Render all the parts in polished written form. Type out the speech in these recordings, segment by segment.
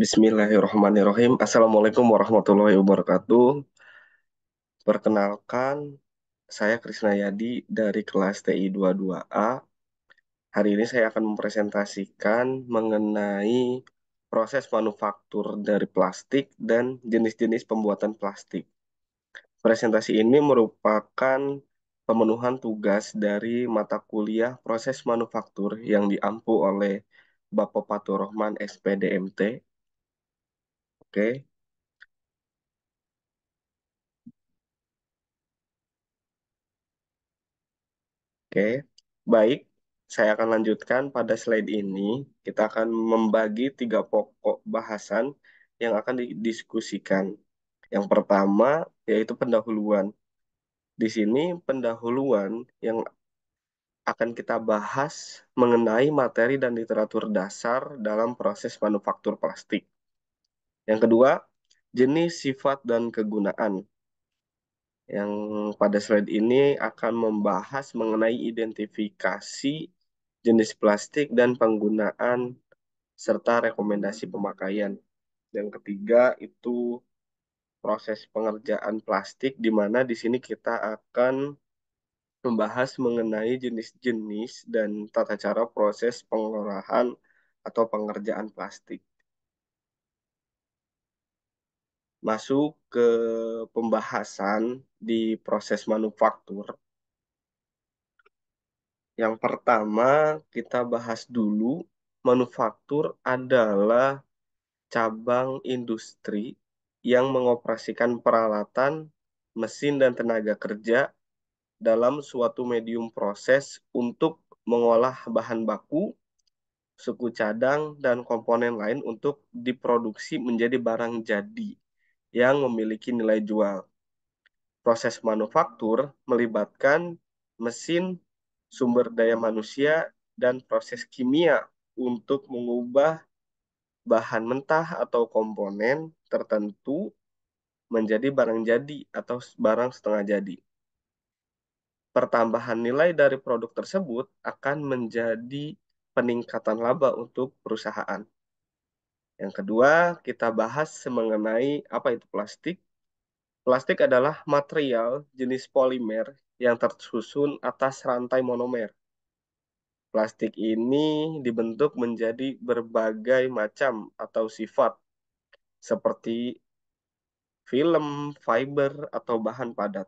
Bismillahirrahmanirrahim. Assalamualaikum warahmatullahi wabarakatuh. Perkenalkan, saya Krisnayadi dari kelas TI 22A. Hari ini saya akan mempresentasikan mengenai proses manufaktur dari plastik dan jenis-jenis pembuatan plastik. Presentasi ini merupakan pemenuhan tugas dari mata kuliah proses manufaktur yang diampu oleh Bapak Fatur Rahman SPDMT. Oke. Oke, baik. Saya akan lanjutkan pada slide ini. Kita akan membagi tiga pokok bahasan yang akan didiskusikan. Yang pertama yaitu pendahuluan. Di sini pendahuluan yang akan kita bahas mengenai materi dan literatur dasar dalam proses manufaktur plastik. Yang kedua, jenis, sifat, dan kegunaan. Yang pada slide ini akan membahas mengenai identifikasi jenis plastik dan penggunaan serta rekomendasi pemakaian. Yang ketiga itu proses pengerjaan plastik, di mana di sini kita akan membahas mengenai jenis-jenis dan tata cara proses pengolahan atau pengerjaan plastik. Masuk ke pembahasan di proses manufaktur. Yang pertama, kita bahas dulu, manufaktur adalah cabang industri yang mengoperasikan peralatan, mesin, dan tenaga kerja dalam suatu medium proses untuk mengolah bahan baku, suku cadang, dan komponen lain untuk diproduksi menjadi barang jadi yang memiliki nilai jual. Proses manufaktur melibatkan mesin, sumber daya manusia, dan proses kimia untuk mengubah bahan mentah atau komponen tertentu menjadi barang jadi atau barang setengah jadi. Pertambahan nilai dari produk tersebut akan menjadi peningkatan laba untuk perusahaan. Yang kedua, kita bahas mengenai apa itu plastik. Plastik adalah material jenis polimer yang tersusun atas rantai monomer. Plastik ini dibentuk menjadi berbagai macam atau sifat, seperti film, fiber, atau bahan padat.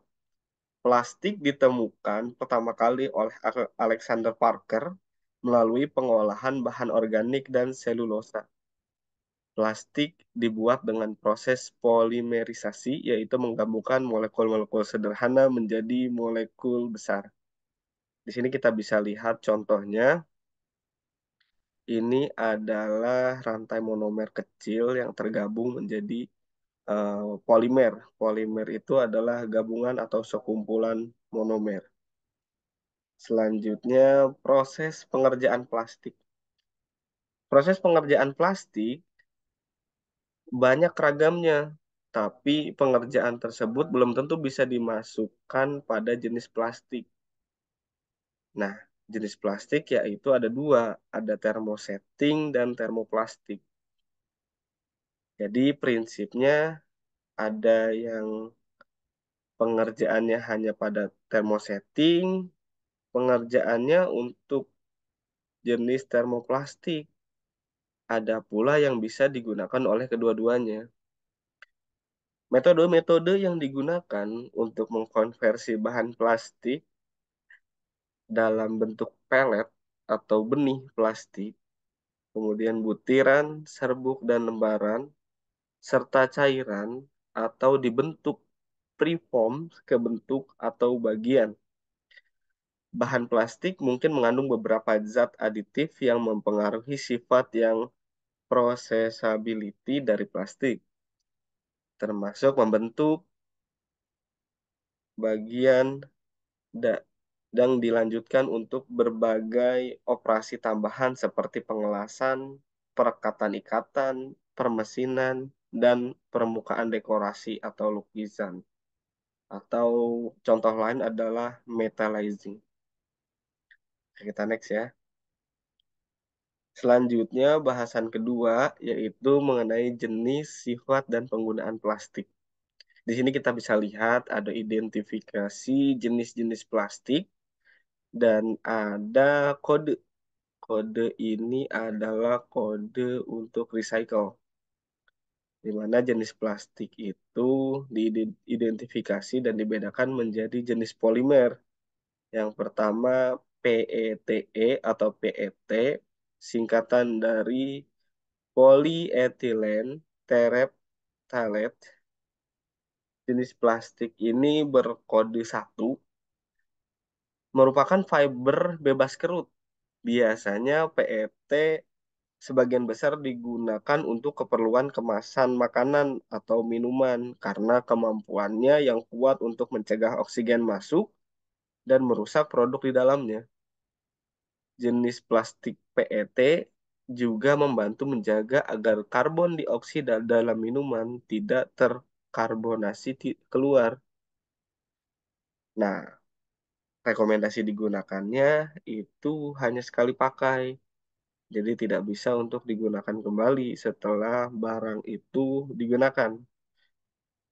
Plastik ditemukan pertama kali oleh Alexander Parker melalui pengolahan bahan organik dan selulosa. Plastik dibuat dengan proses polimerisasi, yaitu menggabungkan molekul-molekul sederhana menjadi molekul besar. Di sini kita bisa lihat contohnya, ini adalah rantai monomer kecil yang tergabung menjadi polimer. Polimer itu adalah gabungan atau sekumpulan monomer. Selanjutnya, proses pengerjaan plastik. Proses pengerjaan plastik banyak ragamnya, tapi pengerjaan tersebut belum tentu bisa dimasukkan pada jenis plastik. Nah, jenis plastik yaitu ada dua, ada thermosetting dan termoplastik. Jadi prinsipnya ada yang pengerjaannya hanya pada thermosetting, pengerjaannya untuk jenis termoplastik. Ada pula yang bisa digunakan oleh kedua-duanya. Metode-metode yang digunakan untuk mengkonversi bahan plastik dalam bentuk pelet atau benih plastik, kemudian butiran, serbuk, dan lembaran, serta cairan atau dibentuk preform ke bentuk atau bagian. Bahan plastik mungkin mengandung beberapa zat aditif yang mempengaruhi sifat yang processability dari plastik, termasuk membentuk bagian da- dan dilanjutkan untuk berbagai operasi tambahan seperti pengelasan, perekatan ikatan, permesinan, dan permukaan dekorasi atau lukisan. Atau contoh lain adalah metallizing. Oke, kita next ya. Selanjutnya, bahasan kedua yaitu mengenai jenis, sifat, dan penggunaan plastik. Di sini kita bisa lihat ada identifikasi jenis-jenis plastik dan ada kode. Kode ini adalah kode untuk recycle, di mana jenis plastik itu diidentifikasi dan dibedakan menjadi jenis polimer. Yang pertama PETE atau PET, singkatan dari polyethylene terephthalate. Jenis plastik ini berkode 1, merupakan fiber bebas kerut. Biasanya PET sebagian besar digunakan untuk keperluan kemasan makanan atau minuman karena kemampuannya yang kuat untuk mencegah oksigen masuk dan merusak produk di dalamnya. Jenis plastik PET juga membantu menjaga agar karbon dioksida dalam minuman tidak terkarbonasi keluar. Nah, rekomendasi digunakannya itu hanya sekali pakai. Jadi tidak bisa untuk digunakan kembali setelah barang itu digunakan.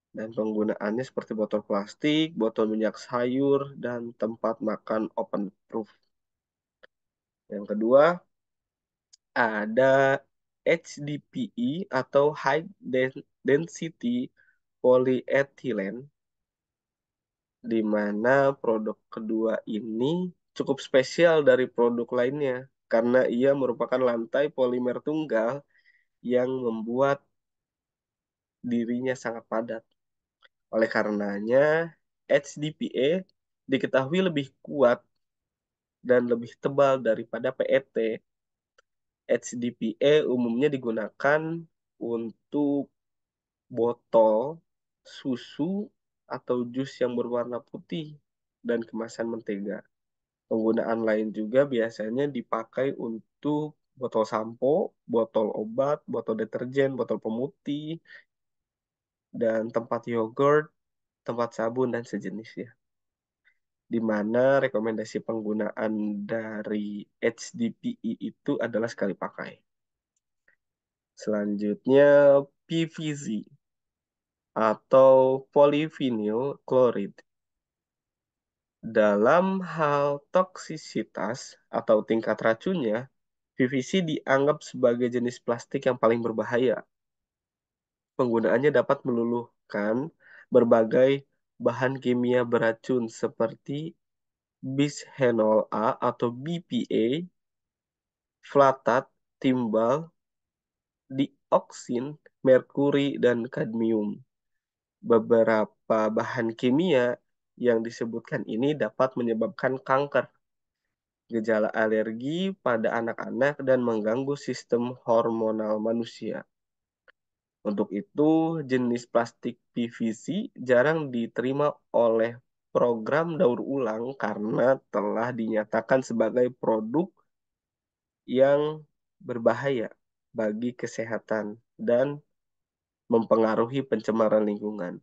Dan penggunaannya seperti botol plastik, botol minyak sayur, dan tempat makan open proof. Yang kedua, ada HDPE atau High Density Polyethylene, di mana produk kedua ini cukup spesial dari produk lainnya karena ia merupakan lantai polimer tunggal yang membuat dirinya sangat padat. Oleh karenanya, HDPE diketahui lebih kuat dan lebih tebal daripada PET. HDPE umumnya digunakan untuk botol susu atau jus yang berwarna putih dan kemasan mentega. Penggunaan lain juga biasanya dipakai untuk botol sampo, botol obat, botol deterjen, botol pemutih, dan tempat yogurt, tempat sabun, dan sejenisnya. Di mana rekomendasi penggunaan dari HDPE itu adalah sekali pakai. Selanjutnya, PVC atau polyvinyl chloride. Dalam hal toksisitas atau tingkat racunnya, PVC dianggap sebagai jenis plastik yang paling berbahaya. Penggunaannya dapat meluluhkan berbagai bahan kimia beracun seperti bisphenol A atau BPA, flatat, timbal, dioksin, merkuri, dan kadmium. Beberapa bahan kimia yang disebutkan ini dapat menyebabkan kanker, gejala alergi pada anak-anak, dan mengganggu sistem hormonal manusia. Untuk itu, jenis plastik PVC jarang diterima oleh program daur ulang karena telah dinyatakan sebagai produk yang berbahaya bagi kesehatan dan mempengaruhi pencemaran lingkungan.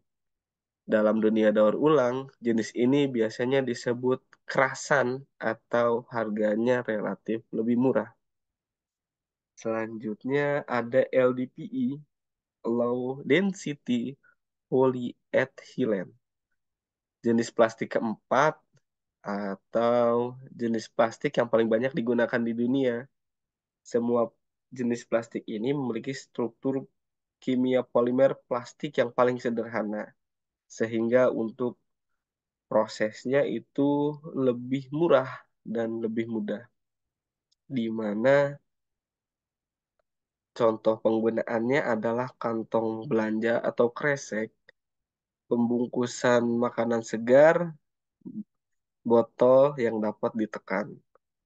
Dalam dunia daur ulang, jenis ini biasanya disebut kerasan atau harganya relatif lebih murah. Selanjutnya ada LDPE, Low Density Polyethylene. Jenis plastik keempat atau jenis plastik yang paling banyak digunakan di dunia. Semua jenis plastik ini memiliki struktur kimia polimer plastik yang paling sederhana, sehingga untuk prosesnya itu lebih murah dan lebih mudah, di mana contoh penggunaannya adalah kantong belanja atau kresek, pembungkusan makanan segar, botol yang dapat ditekan.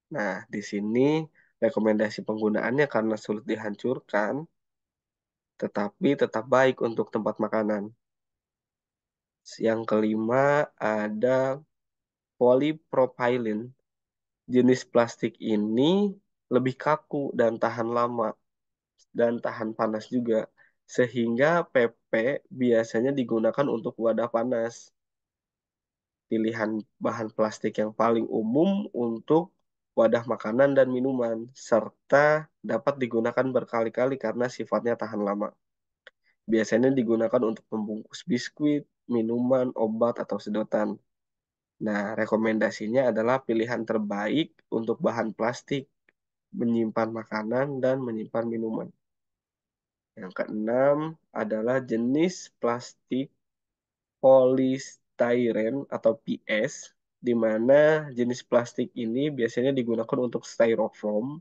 Nah, di sini rekomendasi penggunaannya karena sulit dihancurkan, tetapi tetap baik untuk tempat makanan. Yang kelima ada polypropylene. Jenis plastik ini lebih kaku dan tahan lama dan tahan panas juga, sehingga PP biasanya digunakan untuk wadah panas. Pilihan bahan plastik yang paling umum untuk wadah makanan dan minuman, serta dapat digunakan berkali-kali karena sifatnya tahan lama. Biasanya digunakan untuk membungkus biskuit, minuman, obat, atau sedotan. Nah, rekomendasinya adalah pilihan terbaik untuk bahan plastik, menyimpan makanan, dan menyimpan minuman. Yang keenam adalah jenis plastik polystyrene atau PS, di mana jenis plastik ini biasanya digunakan untuk styrofoam,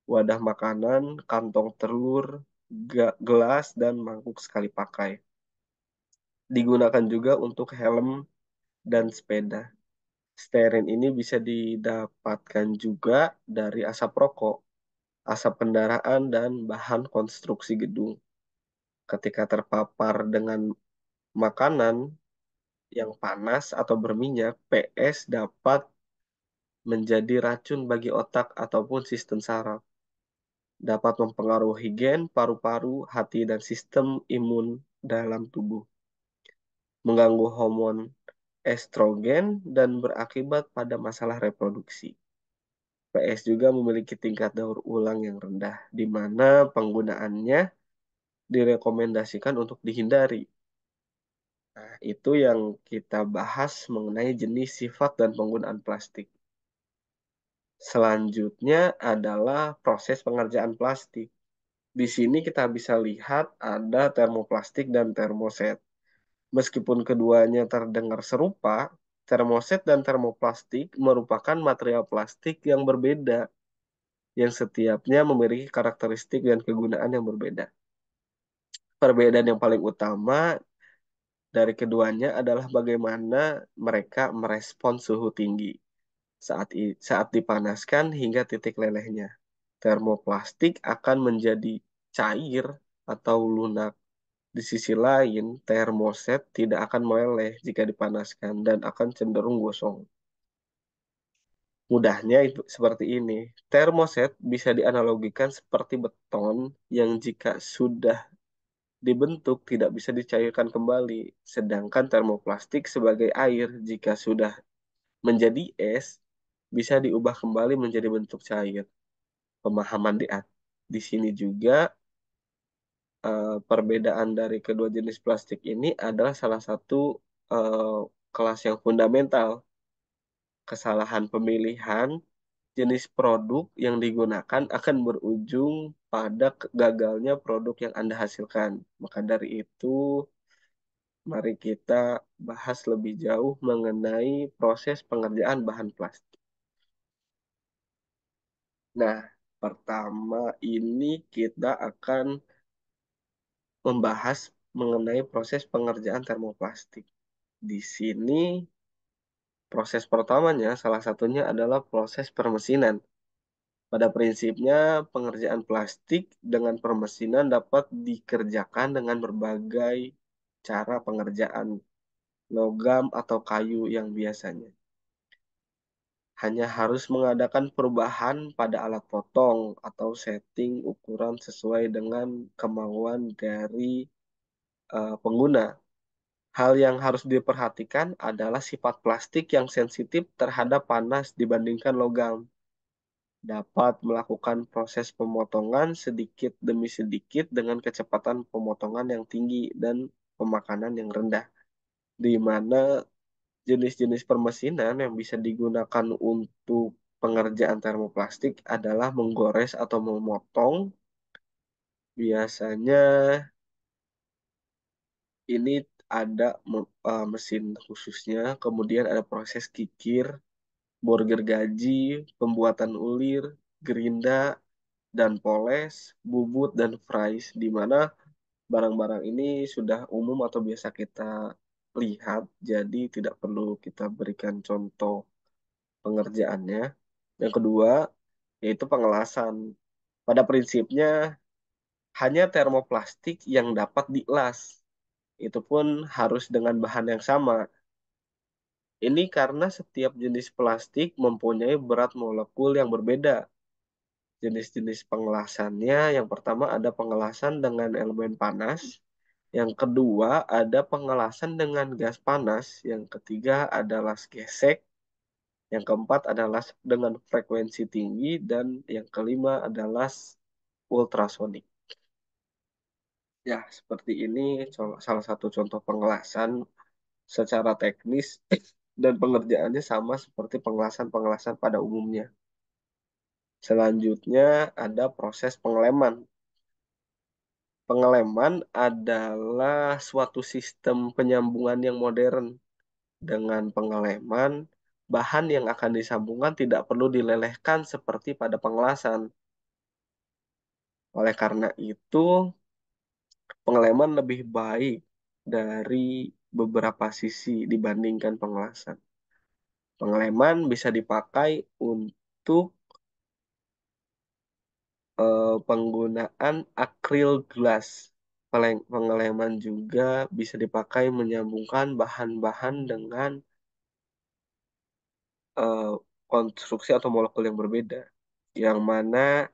wadah makanan, kantong telur, gelas, dan mangkuk sekali pakai. Digunakan juga untuk helm dan sepeda. Stearin ini bisa didapatkan juga dari asap rokok, asap kendaraan, dan bahan konstruksi gedung. Ketika terpapar dengan makanan yang panas atau berminyak, PS dapat menjadi racun bagi otak ataupun sistem saraf. Dapat mempengaruhi gen, paru-paru, hati, dan sistem imun dalam tubuh. Mengganggu hormon estrogen dan berakibat pada masalah reproduksi. PS juga memiliki tingkat daur ulang yang rendah, di mana penggunaannya direkomendasikan untuk dihindari. Nah, itu yang kita bahas mengenai jenis, sifat, dan penggunaan plastik. Selanjutnya adalah proses pengerjaan plastik. Di sini kita bisa lihat ada termoplastik dan termoset. Meskipun keduanya terdengar serupa, termoset dan termoplastik merupakan material plastik yang berbeda, yang setiapnya memiliki karakteristik dan kegunaan yang berbeda. Perbedaan yang paling utama dari keduanya adalah bagaimana mereka merespon suhu tinggi saat dipanaskan hingga titik lelehnya. Termoplastik akan menjadi cair atau lunak. Di sisi lain, termoset tidak akan meleleh jika dipanaskan dan akan cenderung gosong. Mudahnya itu seperti ini. Termoset bisa dianalogikan seperti beton yang jika sudah dibentuk tidak bisa dicairkan kembali, sedangkan termoplastik sebagai air jika sudah menjadi es bisa diubah kembali menjadi bentuk cair. Pemahaman di sini juga perbedaan dari kedua jenis plastik ini adalah salah satu eh, kelas yang fundamental. Kesalahan pemilihan jenis produk yang digunakan akan berujung pada gagalnya produk yang Anda hasilkan. Maka dari itu, mari kita bahas lebih jauh mengenai proses pengerjaan bahan plastik. Nah, pertama ini kita akan membahas mengenai proses pengerjaan termoplastik. Di sini, proses pertamanya salah satunya adalah proses permesinan. Pada prinsipnya, pengerjaan plastik dengan permesinan dapat dikerjakan dengan berbagai cara pengerjaan logam atau kayu yang biasanya. Hanya harus mengadakan perubahan pada alat potong atau setting ukuran sesuai dengan kemauan dari pengguna. Hal yang harus diperhatikan adalah sifat plastik yang sensitif terhadap panas dibandingkan logam. Dapat melakukan proses pemotongan sedikit demi sedikit dengan kecepatan pemotongan yang tinggi dan pemakanan yang rendah, di mana jenis-jenis permesinan yang bisa digunakan untuk pengerjaan termoplastik adalah menggores atau memotong. Biasanya ini ada mesin khususnya, kemudian ada proses kikir, bor gergaji, pembuatan ulir, gerinda, dan poles, bubut, dan fries, di mana barang-barang ini sudah umum atau biasa kita lihat, jadi tidak perlu kita berikan contoh pengerjaannya. Yang kedua, yaitu pengelasan. Pada prinsipnya, hanya termoplastik yang dapat dilas. Itu pun harus dengan bahan yang sama. Ini karena setiap jenis plastik mempunyai berat molekul yang berbeda. Jenis-jenis pengelasannya, yang pertama ada pengelasan dengan elemen panas, yang kedua ada pengelasan dengan gas panas, yang ketiga adalah gesek, Yang keempat adalah dengan frekuensi tinggi, dan yang kelima adalah ultrasonik. Ya, seperti ini salah satu contoh pengelasan secara teknis dan pengerjaannya sama seperti pengelasan-pengelasan pada umumnya. Selanjutnya ada proses pengeleman. Pengeleman adalah suatu sistem penyambungan yang modern. Dengan pengeleman, bahan yang akan disambungkan tidak perlu dilelehkan seperti pada pengelasan. Oleh karena itu, pengeleman lebih baik dari beberapa sisi dibandingkan pengelasan. Pengeleman bisa dipakai untuk penggunaan acryl glass. Pengeleman juga bisa dipakai menyambungkan bahan-bahan dengan eh, konstruksi atau molekul yang berbeda, yang mana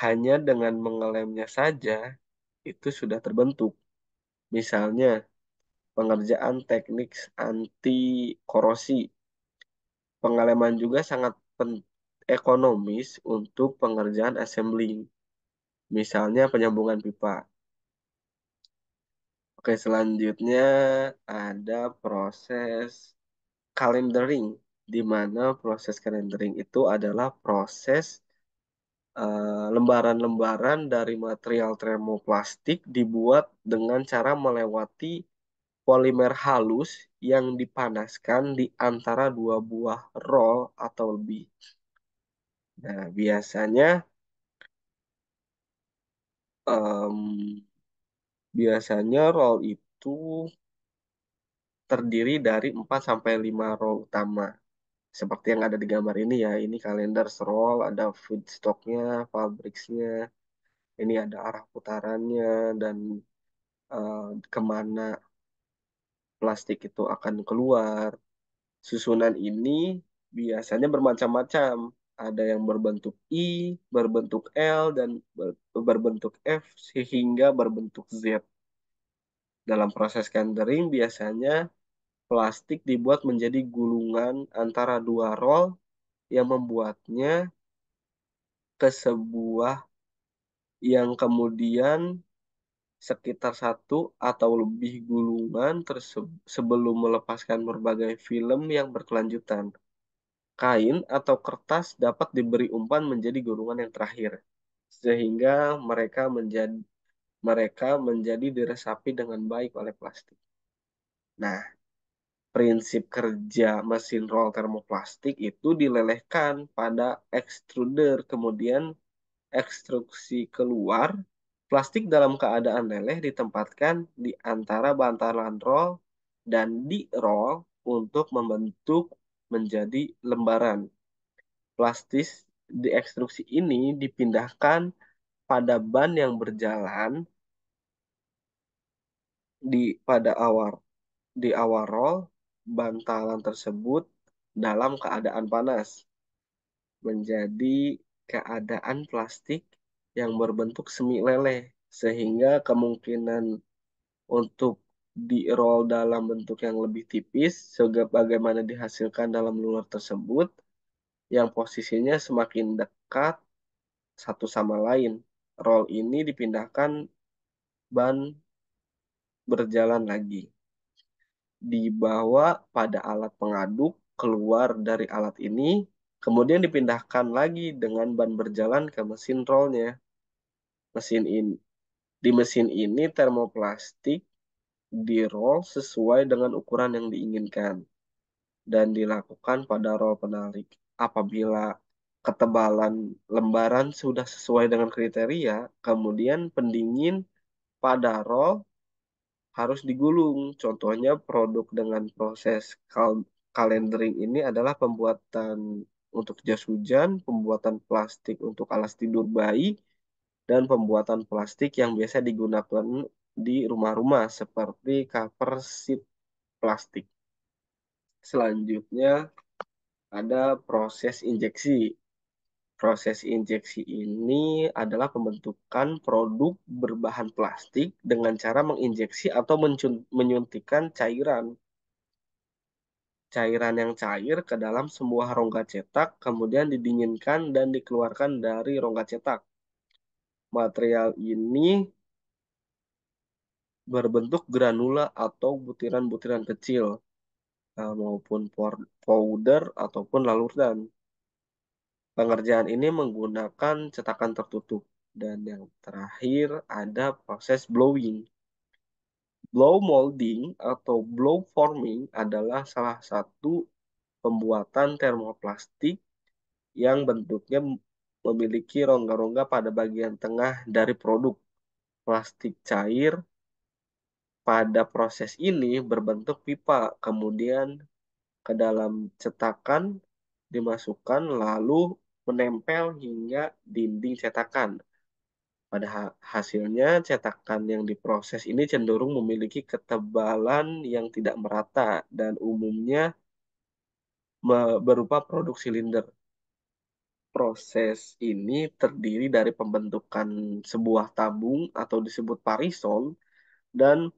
hanya dengan mengelemnya saja itu sudah terbentuk. Misalnya, pengerjaan teknik anti korosi. Pengeleman juga sangat ekonomis untuk pengerjaan assembling. Misalnya penyambungan pipa. Oke, selanjutnya ada proses calendering, di mana proses calendering itu adalah proses lembaran-lembaran dari material termoplastik dibuat dengan cara melewati polimer halus yang dipanaskan di antara dua buah roll atau lebih. Nah, em, biasanya roll itu terdiri dari 4 sampai 5 roll utama. Seperti yang ada di gambar ini ya, ini kalender roll, ada feedstocknya, fabriksnya, ini ada arah putarannya, dan eh, kemana plastik itu akan keluar. Susunan ini biasanya bermacam-macam. Ada yang berbentuk I, berbentuk L, dan berbentuk F, sehingga berbentuk Z. Dalam proses rendering, biasanya plastik dibuat menjadi gulungan antara dua roll yang membuatnya ke sebuah yang kemudian sekitar satu atau lebih gulungan sebelum melepaskan berbagai film yang berkelanjutan. Kain atau kertas dapat diberi umpan menjadi gulungan yang terakhir, sehingga mereka menjadi diresapi dengan baik oleh plastik. Nah, prinsip kerja mesin roll termoplastik itu dilelehkan pada extruder, kemudian ekstruksi keluar. Plastik dalam keadaan leleh ditempatkan di antara bantalan roll dan di roll untuk membentuk menjadi lembaran. Plastis diekstruksi ini dipindahkan pada ban yang berjalan pada awal roll. Bantalan tersebut dalam keadaan panas menjadi keadaan plastik yang berbentuk semi leleh, sehingga kemungkinan untuk di roll dalam bentuk yang lebih tipis sebagaimana dihasilkan dalam lunar tersebut, yang posisinya semakin dekat satu sama lain. Roll ini dipindahkan ban berjalan lagi. Dibawa pada alat pengaduk keluar dari alat ini, kemudian dipindahkan lagi dengan ban berjalan ke mesin rollnya. Mesin ini, di mesin ini termoplastik di roll sesuai dengan ukuran yang diinginkan dan dilakukan pada roll penarik. Apabila ketebalan lembaran sudah sesuai dengan kriteria, kemudian pendingin pada roll harus digulung. Contohnya produk dengan proses calendering ini adalah pembuatan untuk jas hujan, pembuatan plastik untuk alas tidur bayi, dan pembuatan plastik yang biasa digunakan di rumah-rumah seperti cover sheet plastik. Selanjutnya ada proses injeksi. Proses injeksi ini adalah pembentukan produk berbahan plastik dengan cara menginjeksi atau menyuntikkan cairan. cairan yang cair ke dalam sebuah rongga cetak, kemudian didinginkan dan dikeluarkan dari rongga cetak. Material ini berbentuk granula atau butiran-butiran kecil, maupun powder ataupun larutan. Pengerjaan ini menggunakan cetakan tertutup. Dan yang terakhir ada proses blowing. Blow molding atau blow forming adalah salah satu pembuatan termoplastik yang bentuknya memiliki rongga-rongga pada bagian tengah dari produk. Plastik cair pada proses ini berbentuk pipa, kemudian ke dalam cetakan dimasukkan lalu menempel hingga dinding cetakan. Pada hasilnya, cetakan yang diproses ini cenderung memiliki ketebalan yang tidak merata dan umumnya berupa produk silinder. Proses ini terdiri dari pembentukan sebuah tabung atau disebut parison dan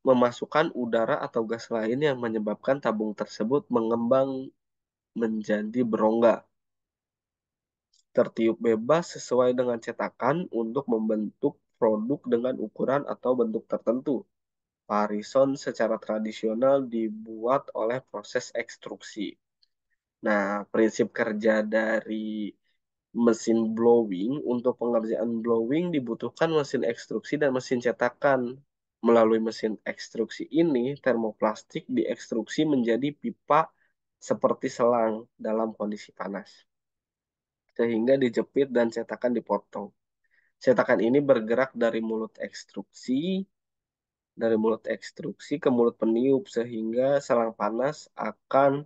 memasukkan udara atau gas lain yang menyebabkan tabung tersebut mengembang menjadi berongga, tertiup bebas sesuai dengan cetakan untuk membentuk produk dengan ukuran atau bentuk tertentu. Parison secara tradisional dibuat oleh proses ekstruksi. Nah, prinsip kerja dari mesin blowing, untuk pengerjaan blowing dibutuhkan mesin ekstruksi dan mesin cetakan. Melalui mesin ekstruksi ini, termoplastik diekstruksi menjadi pipa seperti selang dalam kondisi panas, sehingga dijepit dan cetakan dipotong. Cetakan ini bergerak dari mulut ekstruksi ke mulut peniup, sehingga selang panas akan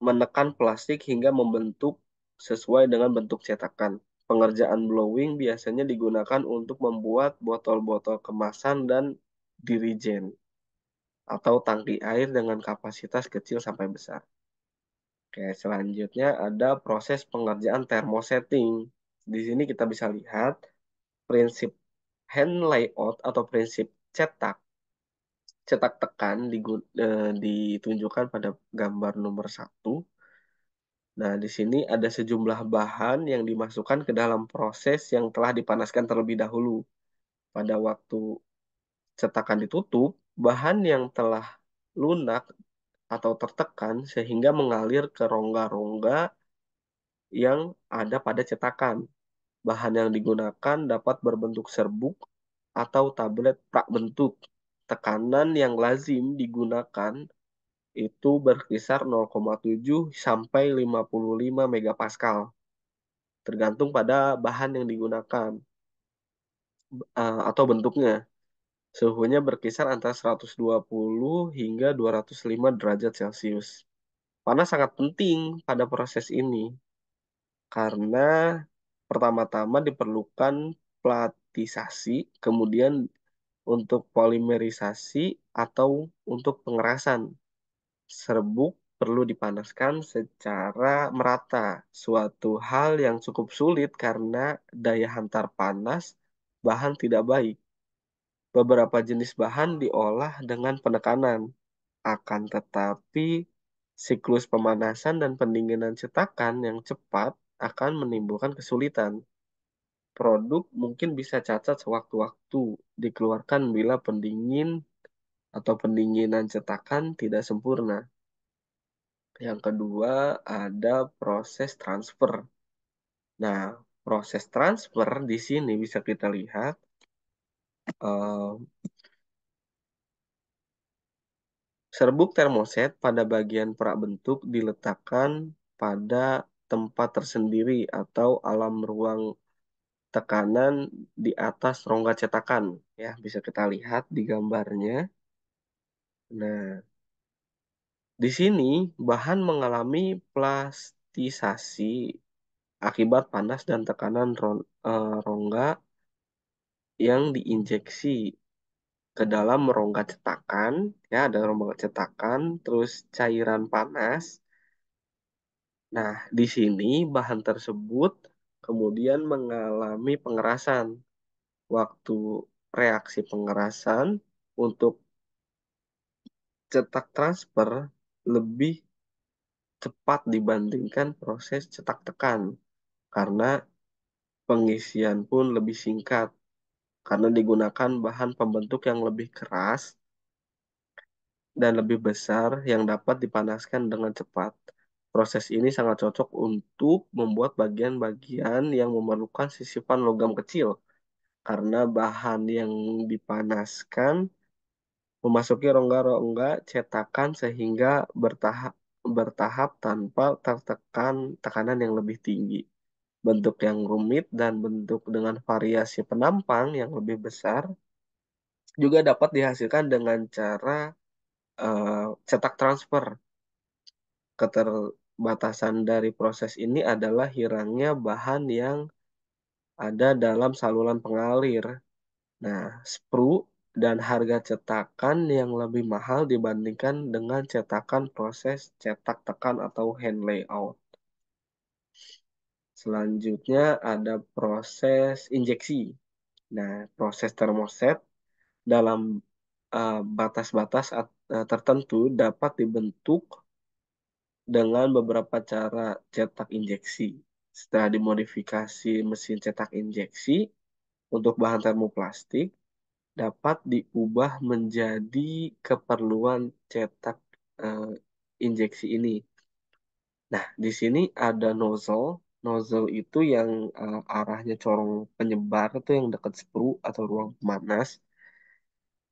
menekan plastik hingga membentuk sesuai dengan bentuk cetakan. Pengerjaan blowing biasanya digunakan untuk membuat botol-botol kemasan dan dirigen atau tangki air dengan kapasitas kecil sampai besar. Oke, selanjutnya ada proses pengerjaan thermosetting. Di sini kita bisa lihat prinsip hand layout atau prinsip cetak cetak tekan ditunjukkan pada gambar nomor 1. Nah, di sini ada sejumlah bahan yang dimasukkan ke dalam proses yang telah dipanaskan terlebih dahulu. Pada waktu cetakan ditutup, bahan yang telah lunak atau tertekan sehingga mengalir ke rongga-rongga yang ada pada cetakan. Bahan yang digunakan dapat berbentuk serbuk atau tablet prak bentuk. Tekanan yang lazim digunakan itu berkisar 0,7 sampai 55 megapascal, tergantung pada bahan yang digunakan atau bentuknya. Suhunya berkisar antara 120 hingga 205 derajat Celcius. Panas sangat penting pada proses ini karena pertama-tama diperlukan platisasi, kemudian untuk polimerisasi atau untuk pengerasan. Serbuk perlu dipanaskan secara merata, suatu hal yang cukup sulit karena daya hantar panas bahan tidak baik. Beberapa jenis bahan diolah dengan penekanan, akan tetapi siklus pemanasan dan pendinginan cetakan yang cepat akan menimbulkan kesulitan. Produk mungkin bisa cacat sewaktu-waktu, dikeluarkan bila pendingin atau pendinginan cetakan tidak sempurna. Yang kedua ada proses transfer. Nah, proses transfer di sini bisa kita lihat eh, serbuk termoset pada bagian perak bentuk diletakkan pada tempat tersendiri atau alam ruang tekanan di atas rongga cetakan. Ya, bisa kita lihat di gambarnya. Nah, di sini bahan mengalami plastisasi akibat panas dan tekanan rongga yang diinjeksi ke dalam rongga cetakan. Ya, ada rongga cetakan, terus cairan panas. Nah, di sini bahan tersebut kemudian mengalami pengerasan. Waktu reaksi pengerasan untuk cetak transfer lebih cepat dibandingkan proses cetak tekan karena pengisian pun lebih singkat karena digunakan bahan pembentuk yang lebih keras dan lebih besar yang dapat dipanaskan dengan cepat. Proses ini sangat cocok untuk membuat bagian-bagian yang memerlukan sisipan logam kecil karena bahan yang dipanaskan memasuki rongga-rongga cetakan sehingga bertahap bertahap tanpa tertekan tekanan yang lebih tinggi. Bentuk yang rumit dan bentuk dengan variasi penampang yang lebih besar juga dapat dihasilkan dengan cara cetak transfer. Keterbatasan dari proses ini adalah hilangnya bahan yang ada dalam saluran pengalir. Nah, sprue dan harga cetakan yang lebih mahal dibandingkan dengan cetakan proses cetak tekan atau hand layout. Selanjutnya ada proses injeksi. Nah, proses termoset dalam batas-batas tertentu dapat dibentuk dengan beberapa cara cetak injeksi. Setelah dimodifikasi mesin cetak injeksi untuk bahan termoplastik, dapat diubah menjadi keperluan cetak eh, injeksi ini. Nah, di sini ada nozzle. Nozzle itu yang arahnya corong penyebar itu yang dekat sprue atau ruang pemanas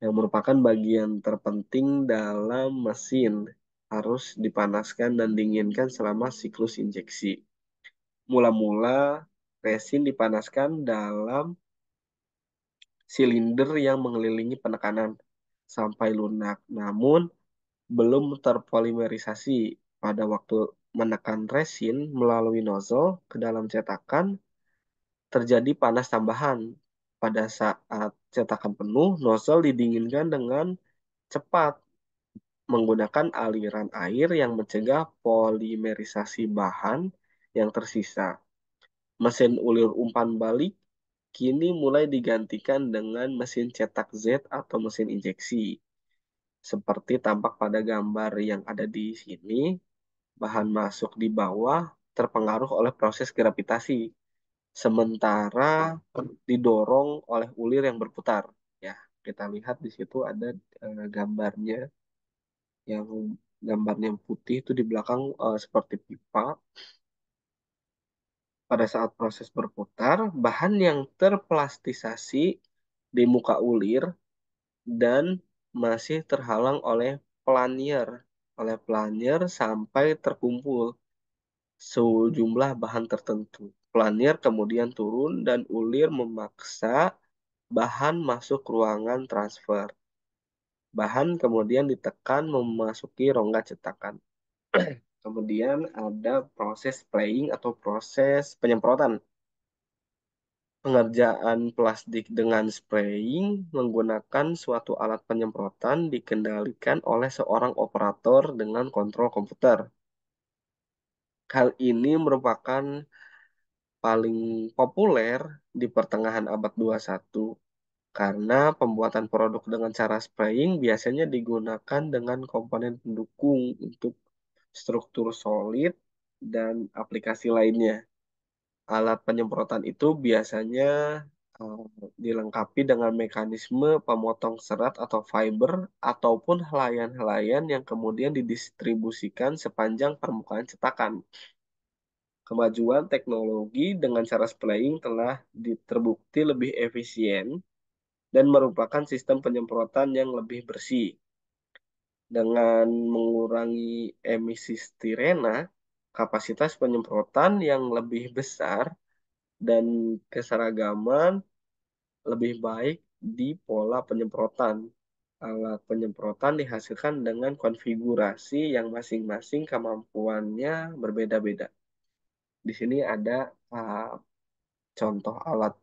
yang merupakan bagian terpenting dalam mesin harus dipanaskan dan dinginkan selama siklus injeksi. Mula-mula resin dipanaskan dalam silinder yang mengelilingi penekanan sampai lunak, namun belum terpolimerisasi. Pada waktu menekan resin melalui nozzle ke dalam cetakan, terjadi panas tambahan. Pada saat cetakan penuh, nozzle didinginkan dengan cepat menggunakan aliran air yang mencegah polimerisasi bahan yang tersisa. Mesin ulir umpan balik kini mulai digantikan dengan mesin cetak Z atau mesin injeksi. Seperti tampak pada gambar yang ada di sini, bahan masuk di bawah terpengaruh oleh proses gravitasi, sementara didorong oleh ulir yang berputar. Ya, kita lihat di situ ada gambarnya, yang gambarnya yang putih itu di belakang seperti pipa. Pada saat proses berputar, bahan yang terplastisasi di muka ulir dan masih terhalang oleh planier sampai terkumpul sejumlah bahan tertentu. Planier kemudian turun dan ulir memaksa bahan masuk ruangan transfer. Bahan kemudian ditekan memasuki rongga cetakan. Kemudian ada proses spraying atau proses penyemprotan. Pengerjaan plastik dengan spraying menggunakan suatu alat penyemprotan dikendalikan oleh seorang operator dengan kontrol komputer. Hal ini merupakan paling populer di pertengahan abad 21 karena pembuatan produk dengan cara spraying biasanya digunakan dengan komponen pendukung untuk struktur solid dan aplikasi lainnya. Alat penyemprotan itu biasanya eh, dilengkapi dengan mekanisme pemotong serat atau fiber ataupun helaian-helaian yang kemudian didistribusikan sepanjang permukaan cetakan. Kemajuan teknologi dengan cara spraying telah terbukti lebih efisien dan merupakan sistem penyemprotan yang lebih bersih. Dengan mengurangi emisi stirena, kapasitas penyemprotan yang lebih besar, dan keseragaman lebih baik di pola penyemprotan. Alat penyemprotan dihasilkan dengan konfigurasi yang masing-masing kemampuannya berbeda-beda. Di sini ada contoh alat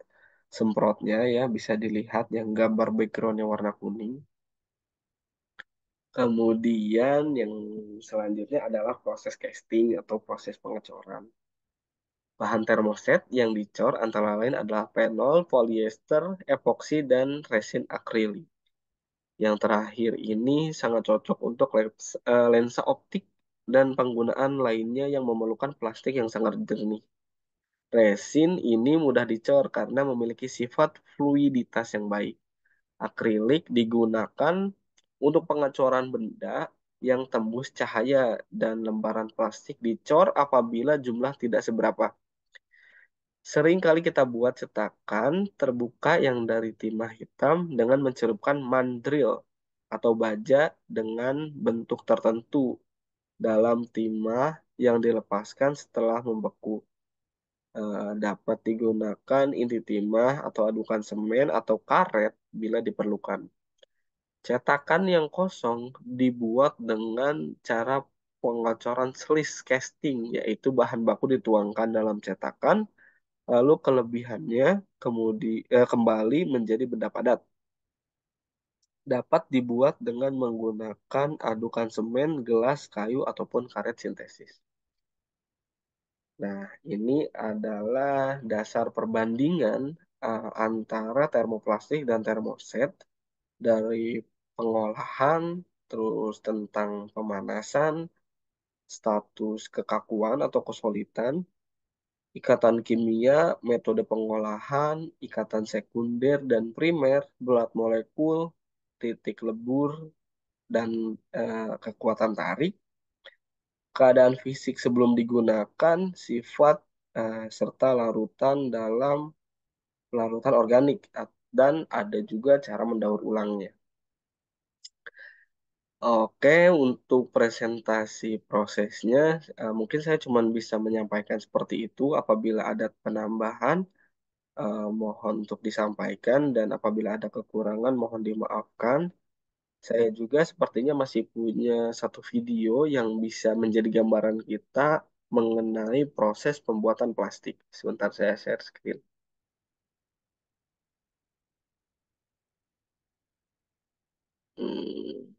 semprotnya ya, bisa dilihat yang gambar backgroundnya warna kuning. Kemudian yang selanjutnya adalah proses casting atau proses pengecoran. Bahan termoset yang dicor antara lain adalah penol, polyester, epoksi, dan resin akrilik. Yang terakhir ini sangat cocok untuk lensa optik dan penggunaan lainnya yang memerlukan plastik yang sangat jernih. Resin ini mudah dicor karena memiliki sifat fluiditas yang baik. Akrilik digunakan untuk pengecoran benda yang tembus cahaya dan lembaran plastik dicor apabila jumlah tidak seberapa. Sering kali kita buat cetakan terbuka yang dari timah hitam dengan mencelupkan mandril atau baja dengan bentuk tertentu dalam timah yang dilepaskan setelah membeku. Dapat digunakan inti timah atau adukan semen atau karet bila diperlukan. Cetakan yang kosong dibuat dengan cara pengocoran slice casting, yaitu bahan baku dituangkan dalam cetakan, lalu kelebihannya kembali menjadi benda padat. Dapat dibuat dengan menggunakan adukan semen, gelas, kayu, ataupun karet sintesis. Nah, ini adalah dasar perbandingan antara termoplastik dan termoset dari pengolahan, terus tentang pemanasan, status kekakuan atau kesolidan, ikatan kimia, metode pengolahan, ikatan sekunder dan primer, berat molekul, titik lebur, dan kekuatan tarik, keadaan fisik sebelum digunakan, sifat serta larutan dalam larutan organik, dan ada juga cara mendaur ulangnya. Oke, untuk presentasi prosesnya, mungkin saya cuma bisa menyampaikan seperti itu. Apabila ada penambahan, mohon untuk disampaikan, dan apabila ada kekurangan, mohon dimaafkan. Saya juga sepertinya masih punya satu video yang bisa menjadi gambaran kita mengenai proses pembuatan plastik. Sebentar saya share screen. Hmm,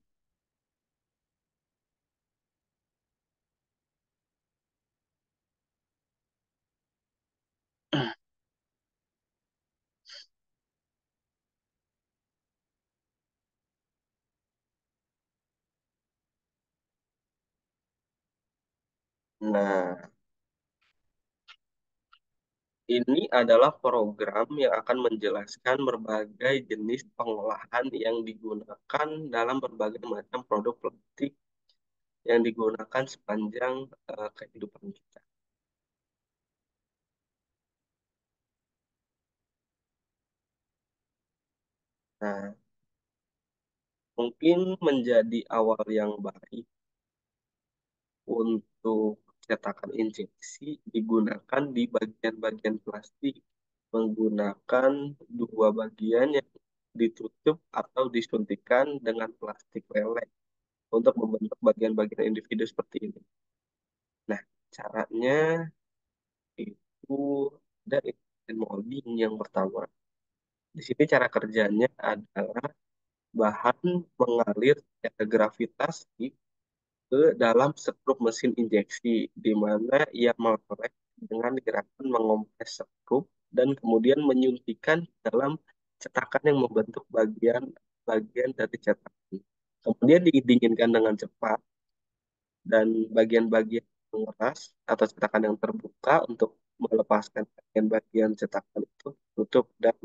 Nah, ini adalah program yang akan menjelaskan berbagai jenis pengolahan yang digunakan dalam berbagai macam produk plastik yang digunakan sepanjang kehidupan kita. Nah, mungkin menjadi awal yang baik untuk cetakan injeksi digunakan di bagian-bagian plastik menggunakan dua bagian yang ditutup atau disuntikan dengan plastik lelek untuk membentuk bagian-bagian individu seperti ini. Nah, caranya itu dari molding yang pertama. Di sini cara kerjanya adalah bahan mengalir secara gravitasi ke dalam skrup mesin injeksi, di mana ia meleleh dengan gerakan mengompres skrup dan kemudian menyuntikkan dalam cetakan yang membentuk bagian dari cetakan. Kemudian didinginkan dengan cepat dan bagian-bagian mengeras atau cetakan yang terbuka untuk melepaskan bagian-bagian cetakan itu tutup dan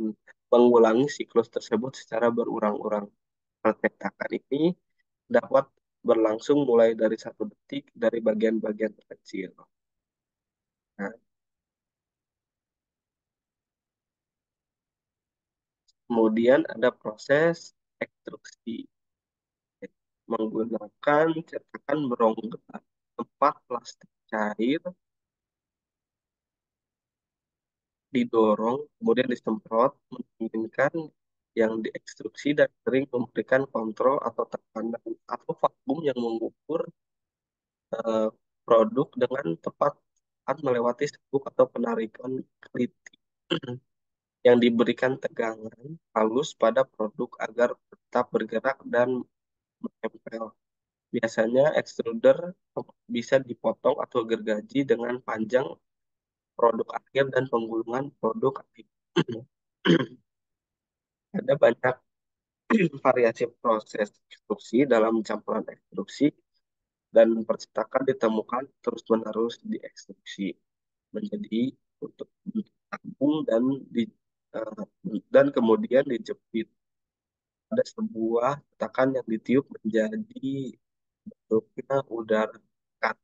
mengulangi siklus tersebut secara berurang-urang. Cetakan ini dapat berlangsung mulai dari 1 detik dari bagian-bagian terkecil. Nah, kemudian ada proses ekstruksi menggunakan cetakan berongga tempat plastik cair didorong, kemudian disemprot, mendinginkan yang diekstruksi dan sering memberikan kontrol atau tekanan atau vakum yang mengukur eh, produk dengan tepat saat melewati sabuk atau penarikan keliti yang diberikan tegangan halus pada produk agar tetap bergerak dan menempel. Biasanya extruder bisa dipotong atau gergaji dengan panjang produk akhir dan penggulungan produk akhir. Ada banyak variasi proses ekstruksi dalam campuran ekstruksi dan percetakan ditemukan terus-menerus di ekstruksi menjadi untuk tabung eh, dan kemudian dijepit pada sebuah cetakan yang ditiup menjadi bentuknya udara pekat.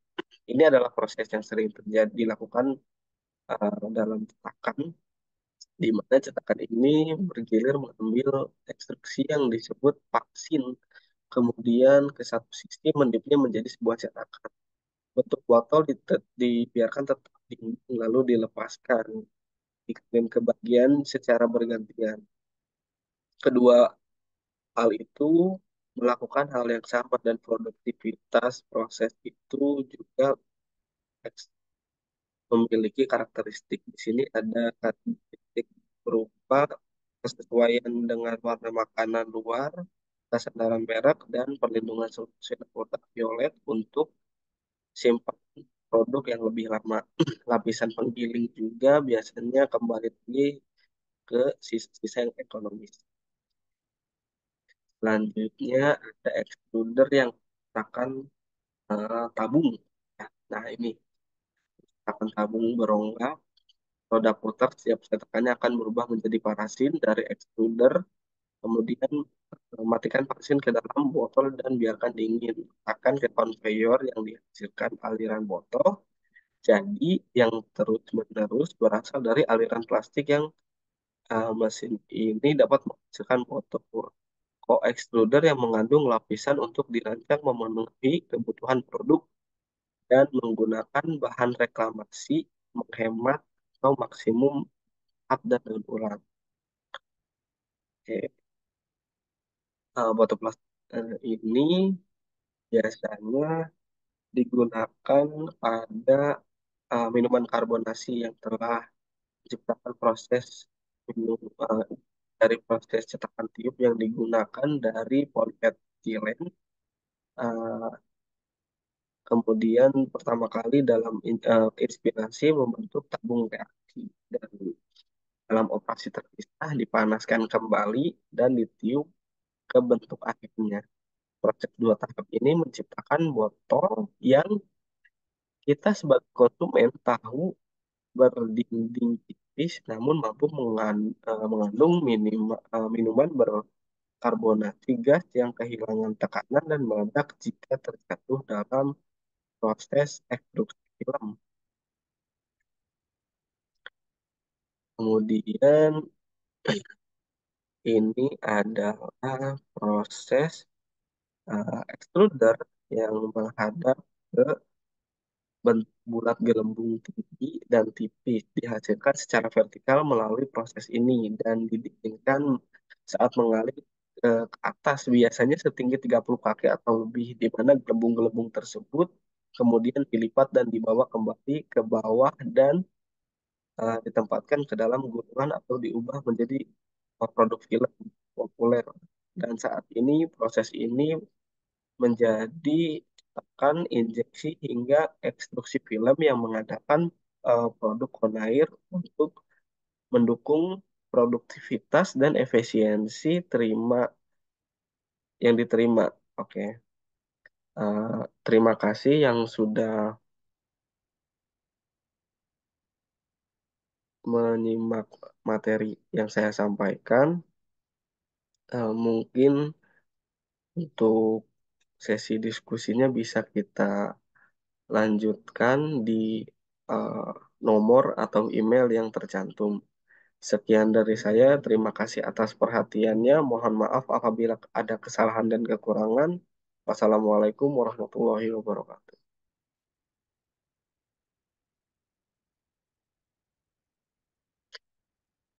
Ini adalah proses yang sering terjadi dilakukan dalam cetakan, di mana cetakan ini bergilir mengambil ekstruksi yang disebut vaksin. Kemudian ke satu sisi mendipnya menjadi sebuah cetakan. Bentuk botol dibiarkan tetap dingin lalu dilepaskan, dikirim ke bagian secara bergantian. Kedua hal itu melakukan hal yang sama dan produktivitas proses itu juga memiliki karakteristik. Di sini ada karakteristik berupa kesesuaian dengan warna makanan luar, kemasan dalam merek, dan perlindungan sinar ultraviolet untuk simpan produk yang lebih lama. Lapisan penggiling juga biasanya kembali lagi ke sisa-sisa yang ekonomis. Selanjutnya ada extruder yang akan tabung. Nah, ini akan tabung berongga. Roda putar setiap cetakannya akan berubah menjadi parasin dari extruder. Kemudian matikan parasin ke dalam botol dan biarkan dingin. Akan ke conveyor yang dihasilkan aliran botol. Jadi yang terus-menerus berasal dari aliran plastik yang mesin ini dapat menghasilkan botol. Co-extruder yang mengandung lapisan untuk dirancang memenuhi kebutuhan produk dan menggunakan bahan reklamasi, menghemat atau maksimum dan daur ulang. Oke. Botol plastik ini biasanya digunakan pada minuman karbonasi yang telah diciptakan eh, dari proses cetakan tiup yang digunakan dari polietilen. eh, Kemudian pertama kali dalam inspirasi membentuk tabung reaksi dan dalam operasi terpisah dipanaskan kembali dan ditiup ke bentuk akhirnya. Proses dua tahap ini menciptakan botol yang kita sebagai konsumen tahu berdinding tipis namun mampu mengandung minuman berkarbonasi gas yang kehilangan tekanan dan meledak jika terjatuh dalam proses ekstruksi film. Kemudian ini adalah proses extruder yang menghadap ke bulat gelembung tinggi dan tipis dihasilkan secara vertikal melalui proses ini dan didinginkan saat mengalir ke atas biasanya setinggi 30 kaki atau lebih di mana gelembung-gelembung tersebut kemudian dilipat dan dibawa kembali ke bawah dan ditempatkan ke dalam gulungan atau diubah menjadi produk film populer. Dan saat ini proses ini menjadi tekan injeksi hingga ekstruksi film yang mengadakan produk konair untuk mendukung produktivitas dan efisiensi yang diterima. Oke. Terima kasih yang sudah menyimak materi yang saya sampaikan. Mungkin untuk sesi diskusinya bisa kita lanjutkan di eh, nomor atau email yang tercantum. Sekian dari saya. Terima kasih atas perhatiannya. Mohon maaf apabila ada kesalahan dan kekurangan. Wassalamualaikum warahmatullahi wabarakatuh.